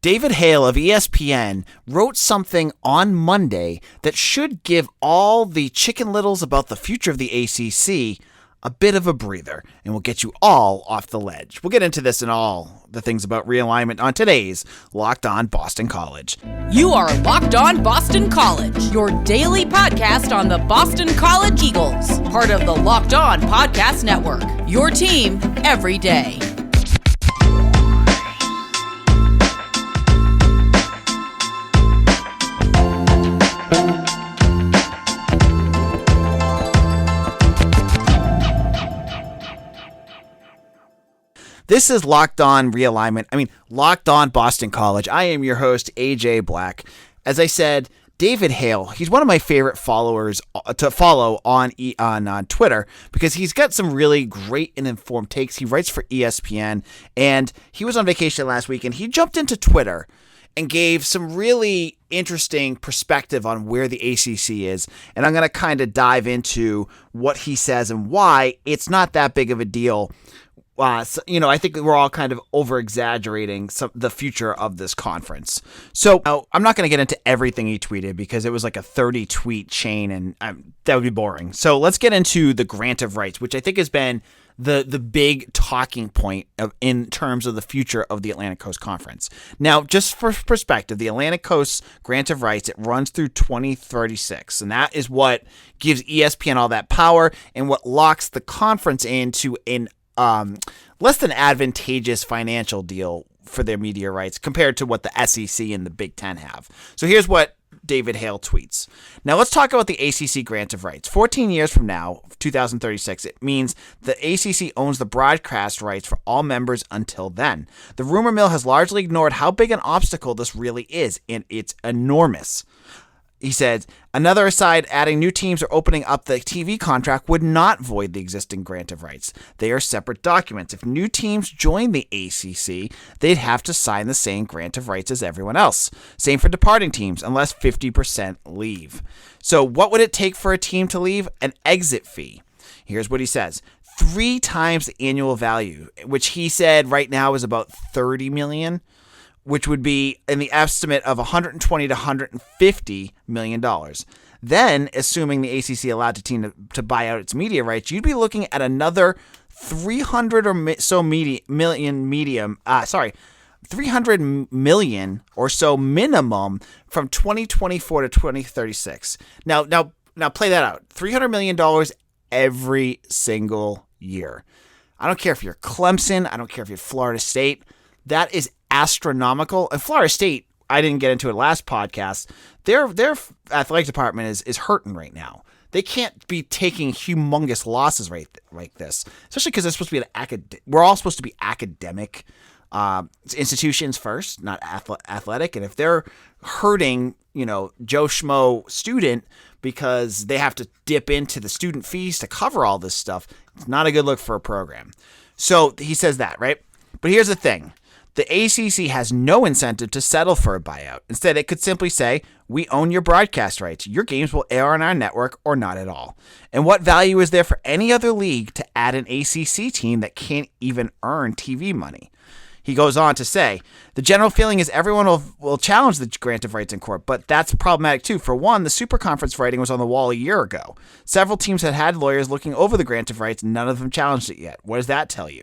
David Hale of ESPN wrote something on Monday that should give all the Chicken Littles about the future of the ACC a bit of a breather, and will get you all off the ledge. We'll get into this and all the things about realignment on today's Locked On Boston College. You are Locked On Boston College, your daily podcast on the Boston College Eagles, part of the Locked On Podcast Network, your team every day. This is Locked On Realignment. Locked On Boston College. I am your host, AJ Black. As I said, David Hale, he's one of my favorite followers to follow on Twitter because he's got some really great and informed takes. He writes for ESPN, and he was on vacation last week, and he jumped into Twitter and gave some really interesting perspective on where the ACC is. And I'm going to kind of dive into what he says and why it's not that big of a deal. I think we're all kind of over-exaggerating the future of this conference. So I'm not going to get into everything he tweeted because it was like a 30-tweet chain, and that would be boring. So let's get into the grant of rights, which I think has been the big talking point in terms of the future of the Atlantic Coast Conference. Now, just for perspective, the Atlantic Coast grant of rights, it runs through 2036, and that is what gives ESPN all that power and what locks the conference into an less than advantageous financial deal for their media rights compared to what the SEC and the Big Ten have. So here's what David Hale tweets. Now let's talk about the ACC grant of rights. 14 years from now, 2036, it means the ACC owns the broadcast rights for all members until then. The rumor mill has largely ignored how big an obstacle this really is, and it's enormous. He said, another aside, adding new teams or opening up the TV contract would not void the existing grant of rights. They are separate documents. If new teams join the ACC, they'd have to sign the same grant of rights as everyone else. Same for departing teams, unless 50% leave. So what would it take for a team to leave? An exit fee. Here's what he says. 3 times the annual value, which he said right now is about $30 million. Which would be in the estimate of $120 to $150 million. Then, assuming the ACC allowed the team to buy out its media rights, you'd be looking at another 300 million or so minimum from 2024 to 2036. Now play that out. $300 million every single year. I don't care if you're Clemson. I don't care if you're Florida State. That is astronomical. And Florida State, I didn't get into it last podcast, their athletic department is hurting right now. They can't be taking humongous losses like this, especially because they're supposed to be we're all supposed to be academic institutions first, not athletic. And if they're hurting, Joe Schmo student because they have to dip into the student fees to cover all this stuff, it's not a good look for a program. So he says that, right? But here's the thing. The ACC has no incentive to settle for a buyout. Instead, it could simply say, we own your broadcast rights. Your games will air on our network or not at all. And what value is there for any other league to add an ACC team that can't even earn TV money? He goes on to say, the general feeling is everyone will challenge the grant of rights in court, but that's problematic too. For one, the super conference writing was on the wall a year ago. Several teams had lawyers looking over the grant of rights, none of them challenged it yet. What does that tell you?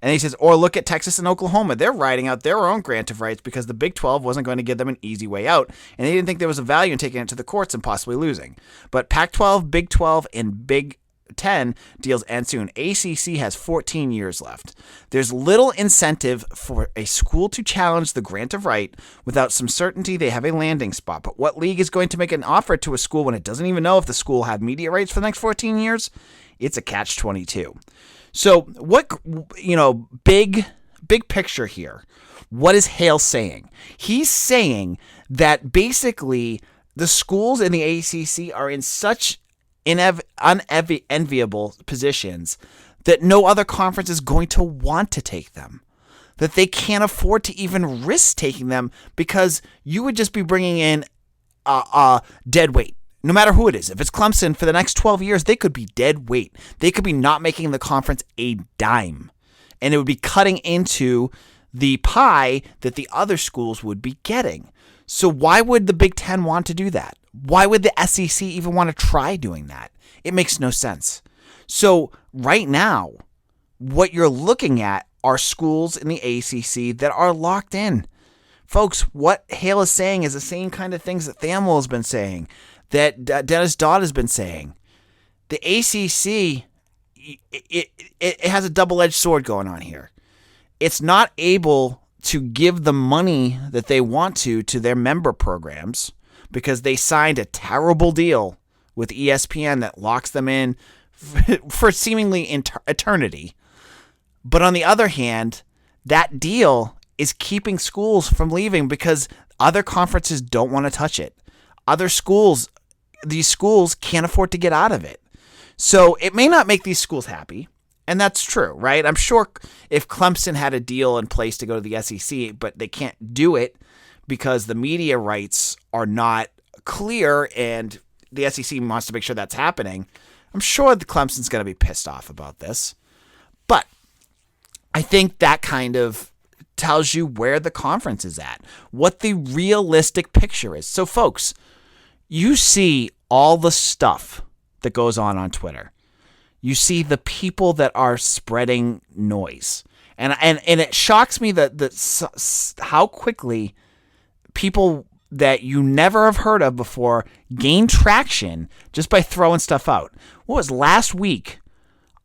And he says, or look at Texas and Oklahoma. They're writing out their own grant of rights because the Big 12 wasn't going to give them an easy way out, and they didn't think there was a value in taking it to the courts and possibly losing. But Pac-12, Big 12, and Big 10 deals end soon. ACC has 14 years left. There's little incentive for a school to challenge the grant of right without some certainty they have a landing spot. But what league is going to make an offer to a school when it doesn't even know if the school had media rights for the next 14 years? It's a catch-22. So what, big picture here. What is Hale saying? He's saying that basically the schools in the ACC are in such unenviable positions that no other conference is going to want to take them, that they can't afford to even risk taking them because you would just be bringing in dead weight. No matter who it is. If it's Clemson, for the next 12 years, they could be dead weight. They could be not making the conference a dime. And it would be cutting into the pie that the other schools would be getting. So why would the Big Ten want to do that? Why would the SEC even want to try doing that? It makes no sense. So right now, what you're looking at are schools in the ACC that are locked in. Folks, what Hale is saying is the same kind of things that Thamel has been saying, that Dennis Dodd has been saying. The ACC, it has a double-edged sword going on here. It's not able to give the money that they want to their member programs because they signed a terrible deal with ESPN that locks them in for seemingly eternity. But on the other hand, that deal is keeping schools from leaving because other conferences don't want to touch it. Other schools, these schools can't afford to get out of it. So it may not make these schools happy, and that's true, right? I'm sure if Clemson had a deal in place to go to the SEC, but they can't do it because the media rights are not clear and the SEC wants to make sure that's happening, I'm sure the Clemson's going to be pissed off about this. But I think that kind of tells you where the conference is at, what the realistic picture is. So, folks, you see all the stuff that goes on Twitter. You see the people that are spreading noise. And it shocks me that how quickly people that you never have heard of before gain traction just by throwing stuff out. What was last week?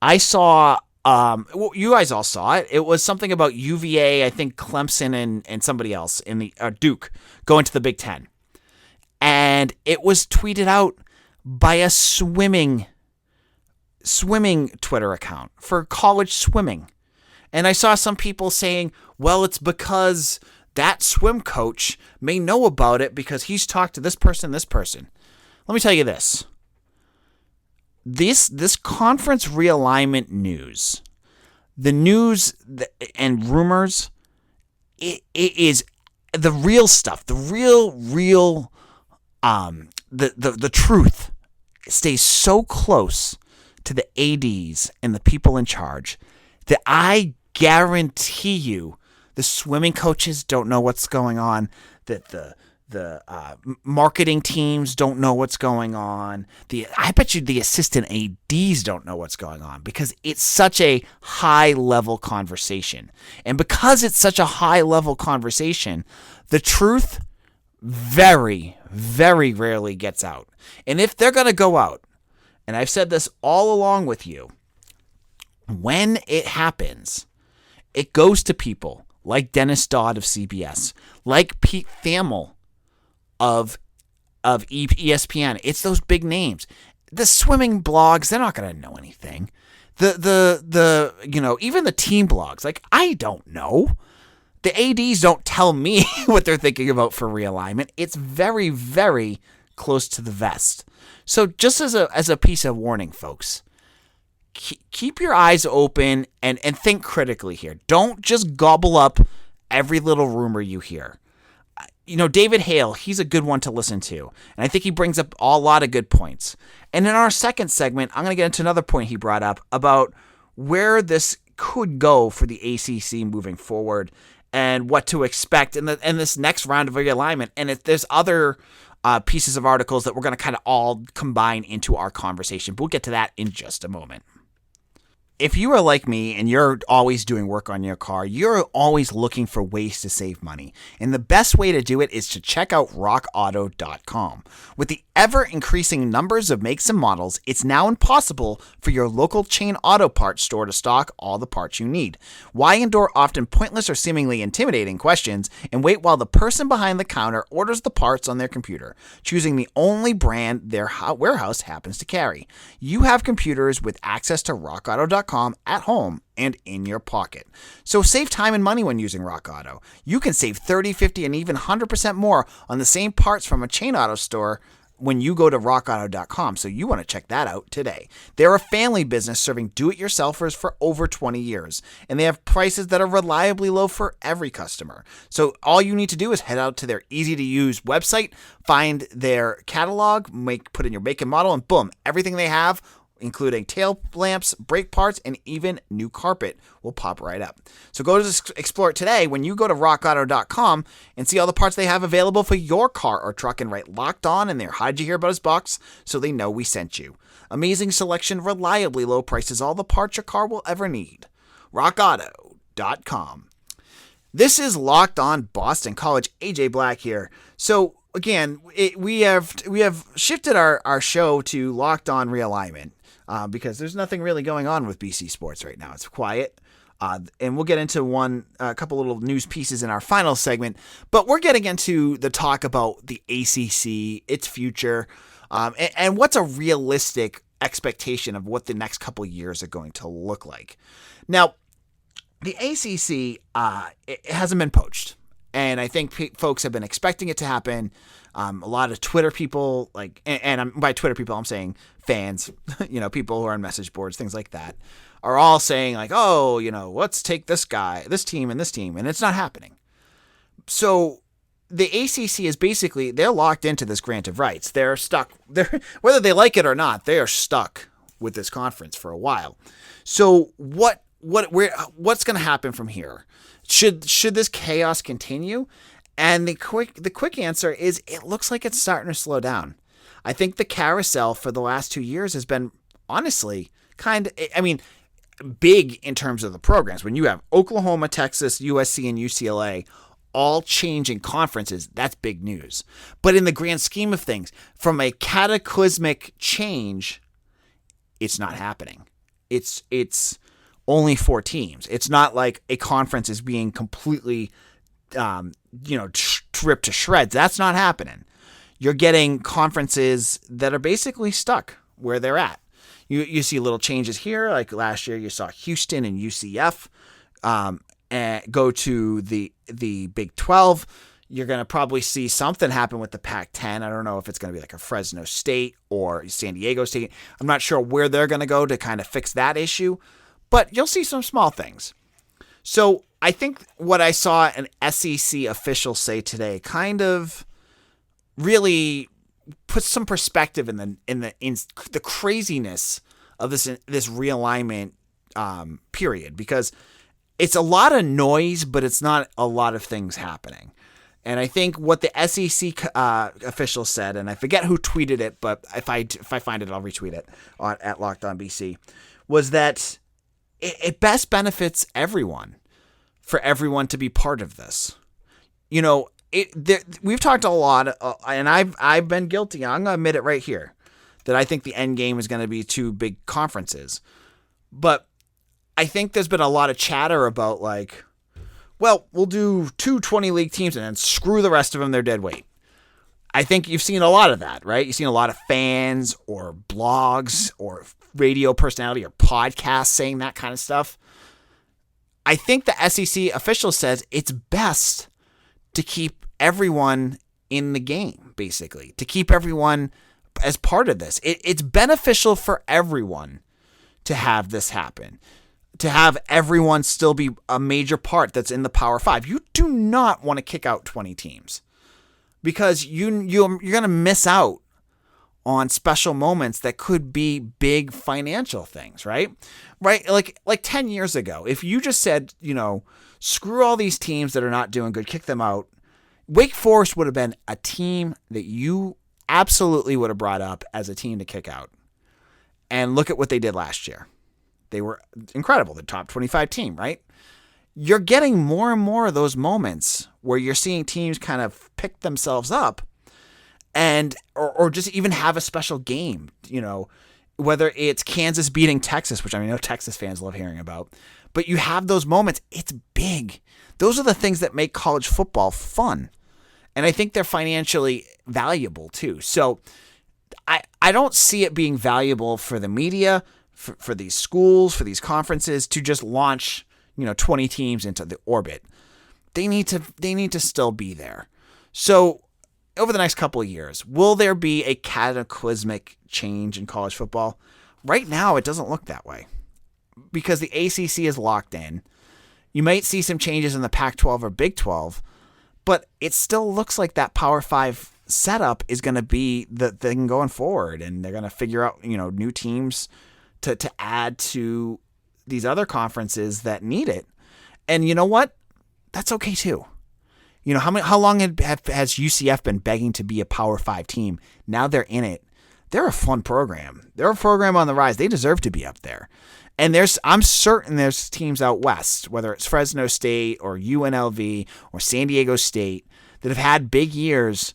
I saw, you guys all saw it. It was something about UVA, I think Clemson and somebody else in the Duke going to the Big Ten. And it was tweeted out by a swimming Twitter account for college swimming. And I saw some people saying, well, it's because that swim coach may know about it because he's talked to this person. Let me tell you this. This conference realignment news, the news and rumors, it is the real stuff, the real the truth stays so close to the ADs and the people in charge that I guarantee you the swimming coaches don't know what's going on, that the marketing teams don't know what's going on. I bet you the assistant ADs don't know what's going on because it's such a high-level conversation. And because it's such a high-level conversation, the truth very, very rarely gets out. And if they're going to go out, and I've said this all along with you, when it happens, it goes to people like Dennis Dodd of CBS, like Pete Thamel of ESPN. It's those big names. The swimming blogs, they're not going to know anything. The even the team blogs, like, I don't know. The ADs don't tell me what they're thinking about for realignment. It's very, very close to the vest. So just as a piece of warning, folks, keep your eyes open and think critically here. Don't just gobble up every little rumor you hear. David Hale, he's a good one to listen to. And I think he brings up a lot of good points. And in our second segment, I'm going to get into another point he brought up about where this could go for the ACC moving forward and what to expect in this next round of realignment. And if there's other pieces of articles that we're going to kind of all combine into our conversation. But we'll get to that in just a moment. If you are like me and you're always doing work on your car, you're always looking for ways to save money. And the best way to do it is to check out rockauto.com. With the ever-increasing numbers of makes and models, it's now impossible for your local chain auto parts store to stock all the parts you need. Why endure often pointless or seemingly intimidating questions and wait while the person behind the counter orders the parts on their computer, choosing the only brand their warehouse happens to carry? You have computers with access to rockauto.com at home and in your pocket. So save time and money when using Rock Auto. You can save 30, 50, and even 100% more on the same parts from a chain auto store when you go to rockauto.com. So you want to check that out today. They're a family business serving do-it-yourselfers for over 20 years, and they have prices that are reliably low for every customer. So all you need to do is head out to their easy-to-use website, find their catalog, put in your make and model, and boom, everything they have including tail lamps, brake parts, and even new carpet will pop right up. So go to explore it today when you go to rockauto.com and see all the parts they have available for your car or truck, and write Locked On in their How'd You Hear About Us box so they know we sent you. Amazing selection, reliably low prices, all the parts your car will ever need. rockauto.com. This is Locked On Boston College. AJ Black here. So again, we have shifted our show to Locked On Realignment. Because there's nothing really going on with BC sports right now. It's quiet. And we'll get into a couple little news pieces in our final segment. But we're getting into the talk about the ACC, its future, and what's a realistic expectation of what the next couple of years are going to look like. Now, the ACC, it hasn't been poached. And I think folks have been expecting it to happen. A lot of Twitter people, by Twitter people, I'm saying fans, people who are on message boards, things like that, are all saying let's take this guy, this team, and it's not happening. So the ACC is basically, they're locked into this grant of rights. They're stuck. Whether they like it or not, they are stuck with this conference for a while. So what's going to happen from here? Should this chaos continue? And the quick answer is it looks like it's starting to slow down. I think the carousel for the last 2 years has been honestly big in terms of the programs. When you have Oklahoma, Texas, USC, and UCLA all changing conferences, that's big news. But in the grand scheme of things, from a cataclysmic change, it's not happening. It's only 4 teams. It's not like a conference is being completely ripped to shreds. That's not happening. You're getting conferences that are basically stuck where they're at. You see little changes here. Like last year, you saw Houston and UCF go to the Big 12. You're going to probably see something happen with the Pac-10. I don't know if it's going to be like a Fresno State or San Diego State. I'm not sure where they're going to go to kind of fix that issue, but you'll see some small things. So I think what I saw an SEC official say today kind of really puts some perspective in the craziness of this realignment period, because it's a lot of noise, but it's not a lot of things happening. And I think what the SEC official said, and I forget who tweeted it, but if I find it, I'll retweet it at Locked On BC, was that it best benefits everyone for everyone to be part of this. We've talked a lot, and I've been guilty. I'm going to admit it right here, that I think the end game is going to be 2 big conferences. But I think there's been a lot of chatter about we'll do 2 20-league teams and then screw the rest of them. They're dead weight. I think you've seen a lot of that, right? You've seen a lot of fans or blogs or radio personality or podcasts saying that kind of stuff. I think the SEC official says it's best to keep everyone in the game, basically, to keep everyone as part of this. It's beneficial for everyone to have this happen, to have everyone still be a major part that's in the Power 5. You do not want to kick out 20 teams, because you're going to miss out on special moments that could be big financial things, right? Right? Like 10 years ago, if you just said, screw all these teams that are not doing good, kick them out, Wake Forest would have been a team that you absolutely would have brought up as a team to kick out. And look at what they did last year. They were incredible, the top 25 team, right? You're getting more and more of those moments where you're seeing teams kind of pick themselves up and or just even have a special game, whether it's Kansas beating Texas, which I know Texas fans love hearing about, but you have those moments. It's big. Those are the things that make college football fun. And I think they're financially valuable too. So I don't see it being valuable for the media, for these schools, for these conferences to just launch, 20 teams into the orbit. They need to still be there. So over the next couple of years, will there be a cataclysmic change in college football? Right now, it doesn't look that way, because the ACC is locked in. You might see some changes in the Pac-12 or Big 12, but it still looks like that Power 5 setup is going to be the thing going forward, and they're going to figure out, new teams to add to these other conferences that need it. And you know what? That's okay too. How long has UCF been begging to be a Power 5 team? Now they're in it. They're a fun program. They're a program on the rise. They deserve to be up there. And I'm certain there's teams out west, whether it's Fresno State or UNLV or San Diego State, that have had big years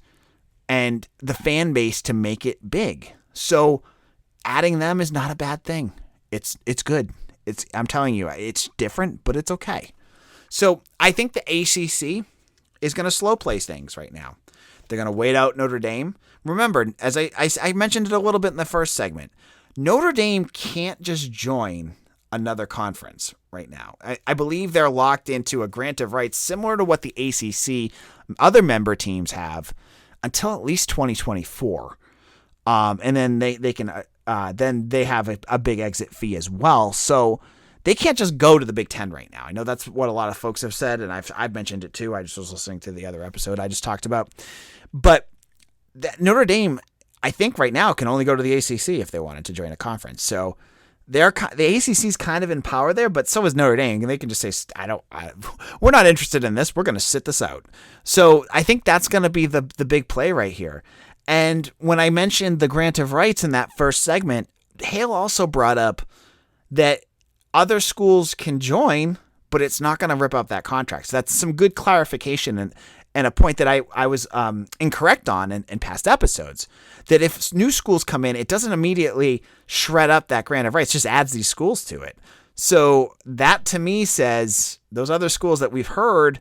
and the fan base to make it big. So adding them is not a bad thing. It's good. I'm telling you, it's different, but it's okay. So I think the ACC is going to slow place things right now. They're going to wait out Notre Dame. Remember, as I mentioned it a little bit in the first segment, Notre Dame can't just join another conference right now. I believe they're locked into a grant of rights similar to what the ACC other member teams have until at least 2024. And then they can then they have a big exit fee as well. So they can't just go to the Big Ten right now. I know that's what a lot of folks have said, and I've mentioned it too. I just was listening to the other episode I just talked about. But Notre Dame, I think right now, can only go to the ACC if they wanted to join a conference. So the ACC is kind of in power there, but so is Notre Dame. And they can just say, we're not interested in this. We're going to sit this out. So I think that's going to be the big play right here. And when I mentioned the grant of rights in that first segment, Hale also brought up that other schools can join, but it's not going to rip up that contract. So that's some good clarification and a point that I was incorrect on in past episodes, that if new schools come in, it doesn't immediately shred up that grant of rights, just adds these schools to it. So that to me says those other schools that we've heard,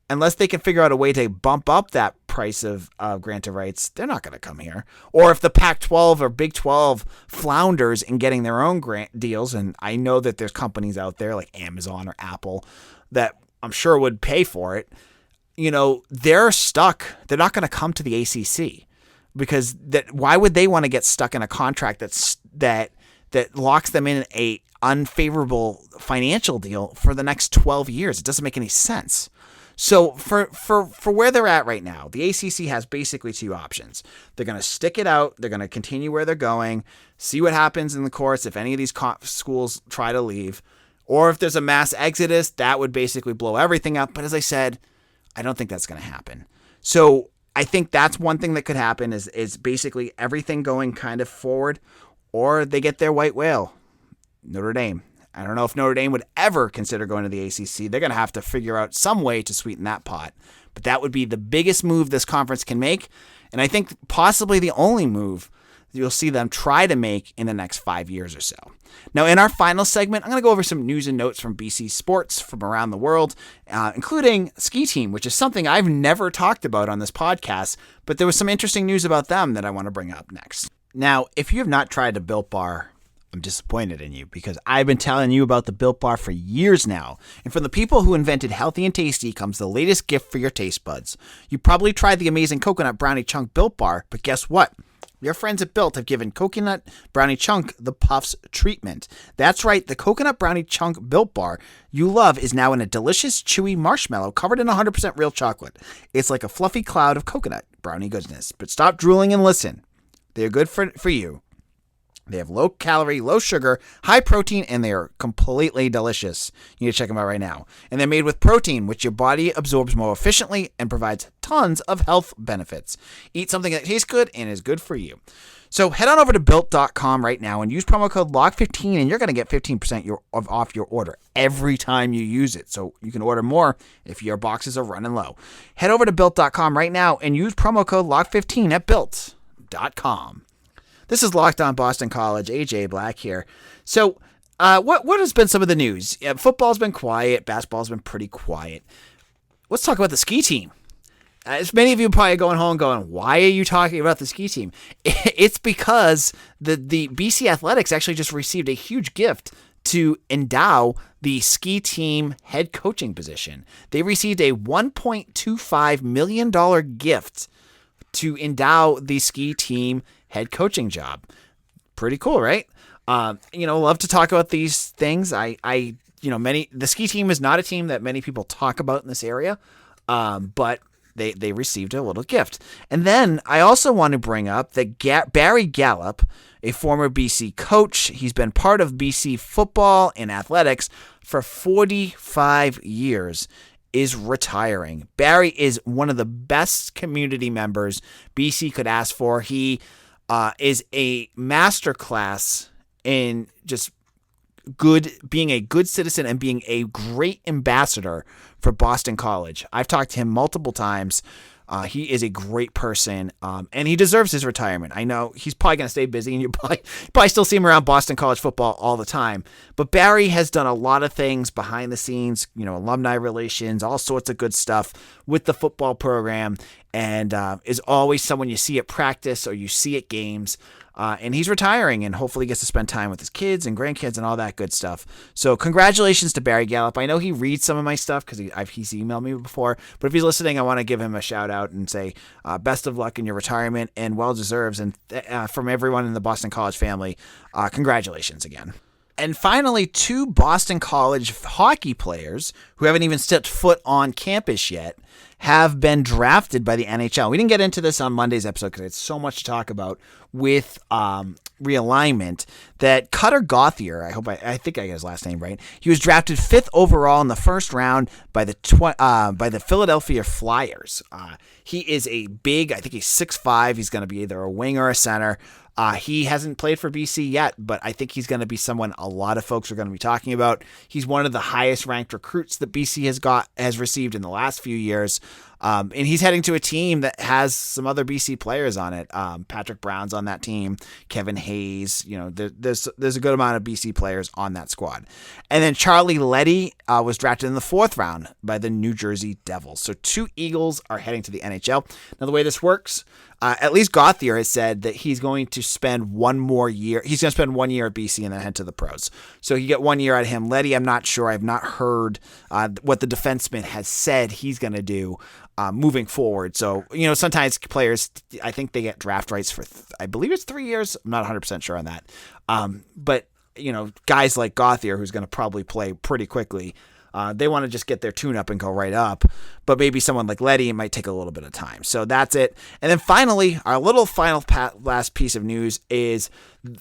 unless they can figure out a way to bump up that price of grant of rights, they're not going to come here. Or if the Pac-12 or Big 12 flounders in getting their own grant deals, and I know that there's companies out there like Amazon or Apple that I'm sure would pay for it, they're stuck. They're not going to come to the ACC because why would they want to get stuck in a contract that locks them in a unfavorable financial deal for the next 12 years? It doesn't make any sense. So for where they're at right now, the ACC has basically two options. They're going to stick it out. They're going to continue where they're going, see what happens in the course if any of these schools try to leave, or if there's a mass exodus, that would basically blow everything up. But as I said, I don't think that's going to happen. So I think that's one thing that could happen is basically everything going kind of forward, or they get their white whale, Notre Dame. I don't know if Notre Dame would ever consider going to the ACC. They're going to have to figure out some way to sweeten that pot. But that would be the biggest move this conference can make, and I think possibly the only move you'll see them try to make in the next 5 years or so. Now, in our final segment, I'm going to go over some news and notes from BC sports from around the world, including ski team, which is something I've never talked about on this podcast, but there was some interesting news about them that I want to bring up next. Now, if you have not tried the Built Bar, I'm disappointed in you because I've been telling you about the Built Bar for years now. And from the people who invented healthy and tasty comes the latest gift for your taste buds. You probably tried the amazing coconut brownie chunk Built Bar, but guess what? Your friends at Built have given Coconut Brownie Chunk the Puffs treatment. That's right, the Coconut Brownie Chunk Built Bar you love is now in a delicious, chewy marshmallow covered in 100% real chocolate. It's like a fluffy cloud of coconut brownie goodness. But stop drooling and listen. They are good for you. They have low calorie, low sugar, high protein, and they are completely delicious. You need to check them out right now. And they're made with protein, which your body absorbs more efficiently and provides tons of health benefits. Eat something that tastes good and is good for you. So head on over to Built.com right now and use promo code LOG15 and you're going to get 15% off your order every time you use it. So you can order more if your boxes are running low. Head over to Built.com right now and use promo code LOG15 at Built.com. This is Locked On Boston College. AJ Black here. So what has been some of the news? Football's been quiet. Basketball's been pretty quiet. Let's talk about the ski team. As many of you are probably going home going, why are you talking about the ski team? It's because the BC Athletics actually just received a huge gift to endow the ski team head coaching position. They received a $1.25 million gift to endow the ski team head coaching job. Pretty cool, right? Love to talk about these things. The ski team is not a team that many people talk about in this area, but they received a little gift. And then I also want to bring up that Barry Gallup, a former BC coach, he's been part of BC football and athletics for 45 years, is retiring. Barry is one of the best community members BC could ask for. He is a masterclass in just being a good citizen and being a great ambassador for Boston College. I've talked to him multiple times. He is a great person, and he deserves his retirement. I know he's probably going to stay busy, and you probably still see him around Boston College football all the time. But Barry has done a lot of things behind the scenes, alumni relations, all sorts of good stuff with the football program, and is always someone you see at practice or you see at games. And he's retiring and hopefully gets to spend time with his kids and grandkids and all that good stuff. So congratulations to Barry Gallup. I know he reads some of my stuff because he's emailed me before. But if he's listening, I want to give him a shout out and say best of luck in your retirement and well deserved. And from everyone in the Boston College family, congratulations again. And finally, 2 Boston College hockey players who haven't even stepped foot on campus yet have been drafted by the NHL. We didn't get into this on Monday's episode because it's so much to talk about with Realignment, that Cutter Gauthier, I think I got his last name right, he was drafted 5th overall in the first round by the Philadelphia Flyers. He is a big, I think he's 6'5", he's going to be either a wing or a center. He hasn't played for BC yet, but I think he's going to be someone a lot of folks are going to be talking about. He's one of the highest ranked recruits that BC has received in the last few years. And he's heading to a team that has some other BC players on it. Patrick Brown's on that team, Kevin Hayes, there's a good amount of BC players on that squad. And then Charlie Leddy was drafted in the 4th round by the New Jersey Devils. So 2 Eagles are heading to the NHL. Now the way this works, at least Gauthier has said that he's going to spend 1 more year. He's going to spend 1 year at BC and then head to the pros. So you get 1 year out of him. Leddy, I'm not sure. I've not heard what the defenseman has said he's going to do moving forward. So, sometimes players, I think they get draft rights for, I believe it's 3 years. I'm not 100% sure on that. But, guys like Gauthier, who's going to probably play pretty quickly, they want to just get their tune up and go right up. But maybe someone like Leddy, it might take a little bit of time. So that's it. And then finally, our little last piece of news is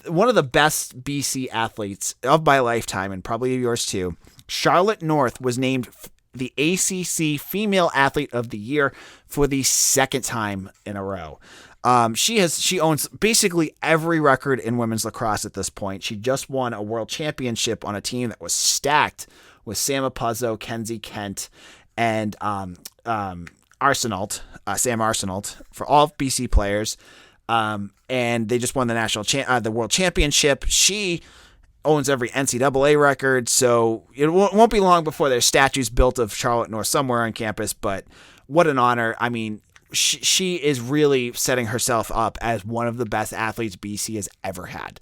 one of the best BC athletes of my lifetime, and probably yours too, Charlotte North, was named the ACC Female Athlete of the Year for the 2nd time in a row. She owns basically every record in women's lacrosse at this point. She just won a world championship on a team that was stacked with Sam Apuzzo, Kenzie Kent, and Sam Arsenault for all BC players. And they just won the the world championship. She owns every NCAA record, so it won't be long before there's statues built of Charlotte North somewhere on campus, but what an honor. I mean, she is really setting herself up as one of the best athletes BC has ever had.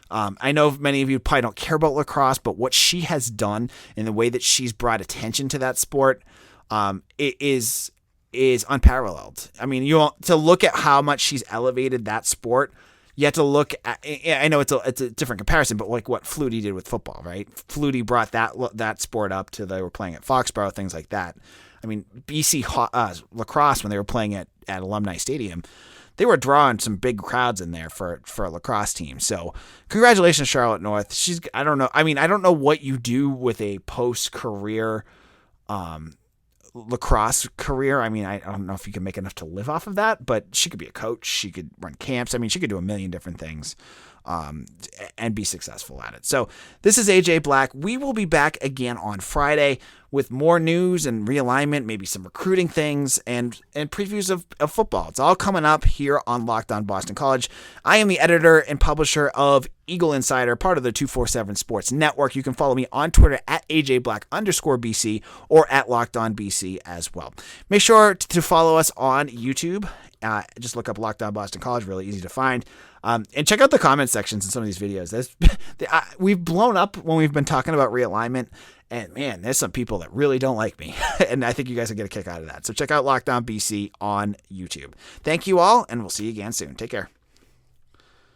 I know many of you probably don't care about lacrosse, but what she has done in the way that she's brought attention to that sport, it is unparalleled. I mean, to look at how much she's elevated that sport, you have to look at, I know it's a different comparison, but like what Flutie did with football, right? Flutie brought that sport up to, they were playing at Foxborough, things like that. I mean, BC lacrosse, when they were playing at Alumni Stadium, they were drawing some big crowds in there for a lacrosse team. So congratulations, Charlotte North. I don't know what you do with a post-career lacrosse career. I mean, I don't know if you can make enough to live off of that, but she could be a coach. She could run camps. I mean, she could do a million different things and be successful at it. So this is AJ Black. We will be back again on Friday with more news and realignment, maybe some recruiting things and previews of football. It's all coming up here on Locked On Boston College. I am the editor and publisher of Eagle Insider, part of the 247 Sports Network. You can follow me on Twitter at AJBlack_BC or at LockedOnBC as well. Make sure to follow us on YouTube. Just look up Locked On Boston College, really easy to find. And check out the comment sections in some of these videos. We've blown up when we've been talking about realignment. And man, there's some people that really don't like me. And I think you guys will get a kick out of that. So check out Locked On BC on YouTube. Thank you all, and we'll see you again soon. Take care.